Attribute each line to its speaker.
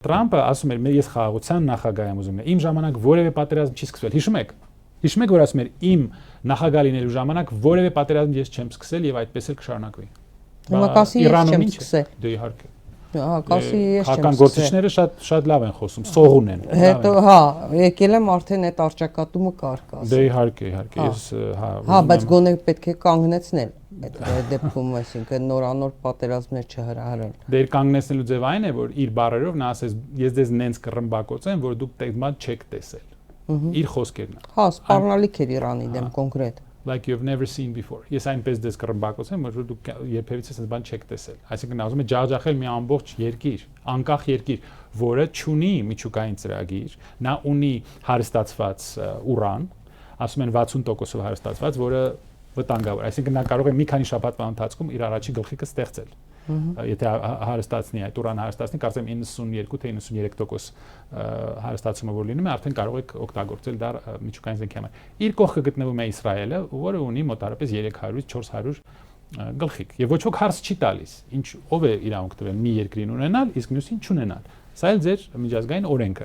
Speaker 1: Տրամպը ասում էր, ես խաղաղության նախագահ եմ ուզում, իմ ժամանակ որևէ պատերազմ չի սկսվել։ Հիշում եք, որ ասում էր, իմ նախագահ լինելու ժամանակ որևէ պատերազմ ես չեմ սկսել եւ այդպես էլ կշարունակվի։
Speaker 2: Հիմա կասի ես չեմ սկսել։
Speaker 1: Դե իհարկե։
Speaker 2: Կասի ես չեմ սկսել։
Speaker 1: Հական գործիչները շատ լավ են խոսում, սողուն են։
Speaker 2: Հետո եկել եմ արդեն այդ արճակատումը կար կասի։
Speaker 1: Դե իհարկե, ես
Speaker 2: բայց գոնե պետք է կանգնեցնել այդ դեպքում, այսինքն նորանոր պատերազմներ չհրահրել։
Speaker 1: Դե իր կանգնեցնելու ձև այն է, որ իր բառերով նա ասես ես դες նենց կռմբակոծեմ, որ դուք դեպքմա չեք տեսել։ Իր խոսքերն։
Speaker 2: Հա, սպառնալիք էր Իրանի դեմ կոնկրետ։
Speaker 1: Like you've never seen before։ Ես այնպես դες կռմբակոծեմ, որ դուք երբևիցե այս բան չեք տեսել։ Այսինքն ասում է ջախջախել մի ամբողջ երկիր, անկախ երկիր, որը չունի միջուկային ծրագիր, նա ունի հարստացված ուրան, ասում են 60%-ով հարստացված, որը վտանգավոր։ Այսինքն նա կարող է մի քանի շաբաթվա ընթացքում իր առաջի գլխիկը ստեղծել։ Եթե հարստացնի այդ ուրան հարստացնի, կարծեմ 92 թե 93% հարստացումը որ լինում է, արդեն կարող եք օգտագործել դա միջուկային զենքի համար։ Իր կողքը գտնվում է Իսրայելը, որը ունի մոտարապես 300-ից 400 գլխիկ։ Եվ ոչ ոք հարց չի տալիս, ով է իրավունք տվել մի երկրին ունենալ, իսկ մյուսին չունենալ։ Սա էլ ձեր միջազգային օրենքը։